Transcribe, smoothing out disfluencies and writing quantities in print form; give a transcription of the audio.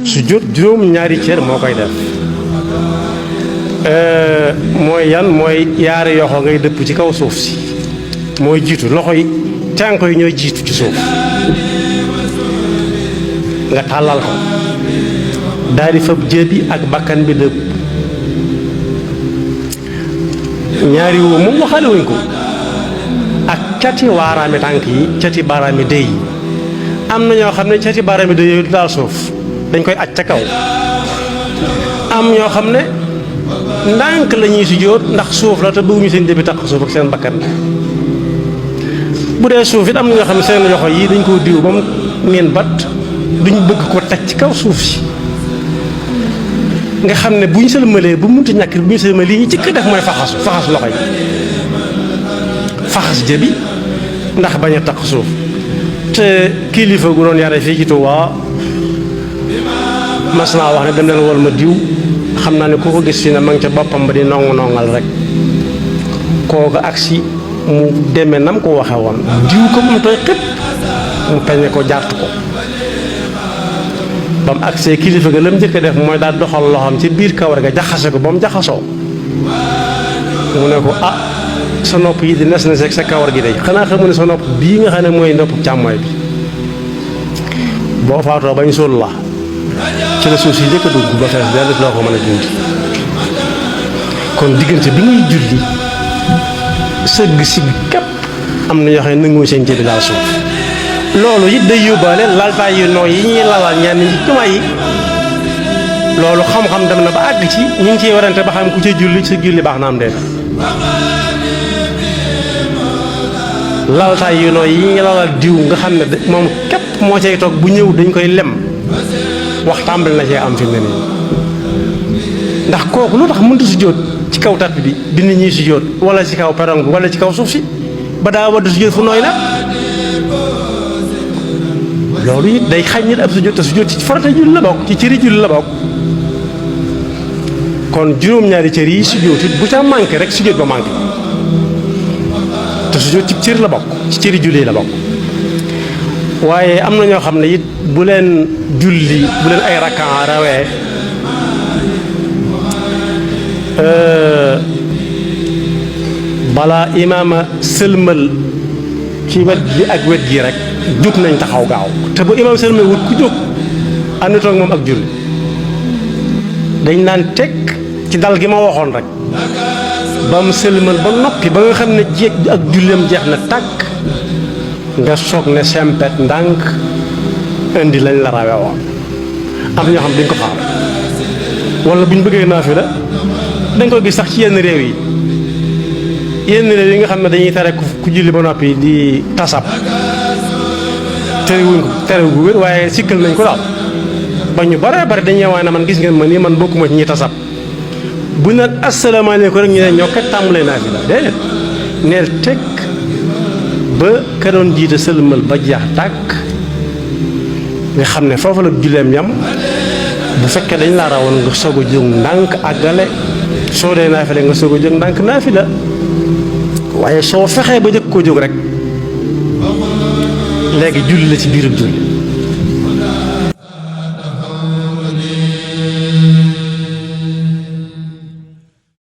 sujjóot juróom ñaari cër moo koy def mooy yan mooy yaari yoxo ngay dëpp ci kaw suuf si mooy jiitu loxo yi tànk yi ñooy jiitu ci suuf nga tàllal ko daal di fab jëbi ak bakkan bi dëpp ñaari woo moom waxaale wuñ ko ak cati waaraami tànk yi cati baaraami dëy yi am na ñoo xam ne cati baaraami dëy yooyu du daal suuf dañ koy aj ca kaw am ñoo xam ne ndànk la ñuy sujjóot ndax suuf la te bëgguñu seen jëbi tax suuf ak seen bakkan bu dee suuf it am na ñoo xam ne seen yoxo yi dañ koo diw ba mu neen bat duñ bëgg ko teg ci kaw suuf si nga xam ne bu ñu sëlmalee bu munti ñàkk bu ñu sëlmalee li ñu jëkk def mooy faxas loxo yi faxas jëbi ndax bañ a tax suuf te kilifa gu doon yare fii ci Tuubaa mas naa wax ne dem leen wol ma diw xam naa ne ku ko gis fi ne ma ngi ca boppam ba di nongal rek kooga agsi mu demee nam ko waxe woon diw ko mu tooy xëpp mu peñe ko jàrt ko ba mu agsee kilifa ga la mu njëkk a def mooy daal doxal loxoom ci biir kawar ga jaxase ko ba mu jaxasoo mu ne ko ah sa nopp yi di nes ak sa kawar gi day xanaa xamu ne sa nopp bii nga xam ne mooy nopp càmmooy bi boo faatoo bañ suul la ci la suuf si njëkk a dugg ba fees dell loo ko mën a dindi kon diggante bi ngay julli sëgg si képp am na ñoo xam ne nanguwuñ seen jëbi laal suuf loolu it day yóbbaale laltaay yu nooy yi ñuy lalal ñenn ñi jumaa yi loolu xam-xam dem na ba àgg ci ñu ngi ciy warante ba xam ku ca julli sa julli baax na am déet laltaay yu nooy yi ñuy lalal diw nga xam ne moom képp moo cay toog bu ñëw dañ koy lem wax tàmbali na cee am fi mu ne nii ndax kooku lu tax mënta sujjóot ci kaw tapis bi nit ñi sujjóot wala ci kaw perron bi wala ci kaw suuf si ba daa war di sujjóot fu nooy nag loolu it day xañ nit ab sujjóot te sujjóot ci farata julli la bokk ci cëri julli la bokk kon juróom-ñaari cër yi sujjóot it bu ca manqué rek sujjóot ba manqué te sujjóot ci cër la bokk ci cëri julli la bokk waaye am na ñoo xam ne it bu leen julli bu leen ay rakkaan rawee balaa imaama sëlmal ci wet gi ak wet gi rek jóg nañ taxaw gaaw te bu imaam sëlmal wut ku jóg ànd toog moom ak julli dañ naan teg ci dal gi ma waxoon rek ba mu sëlmal ba noppi ba nga xam ne jeeg ak julleem jeex na tàkk nga soog ne sempet ndànk indi lañ la rawe woon am ñoo xam dañ ko xaar wala bu ñu bëggee naafila dañ ko gis sax ci yenn réew yi nga xam ne dañuy tere ku julli ba noppi di tasab terewuñ ko terew gu wér waaye sikkal nañ ko daal ba ñu bare bare dañuy waaye na man gis ngeen ma nii man bokkuma ci ñi tasab bu naan asalaamaaleykum rek ñu ne ñoo kat tàmbalee naafila déedéet neel teg ba ka doon jiite sëlmal ba jeex tàkk nga xam ne foofu la julleem yam bu fekkee dañ laa rawoon nga soog a jóg ndànk àggale soo dee naafila nga soog a jóg ndànk naafila waaye soo fexee ba jëkk koo jóg rek léegi julli la ci biiru julli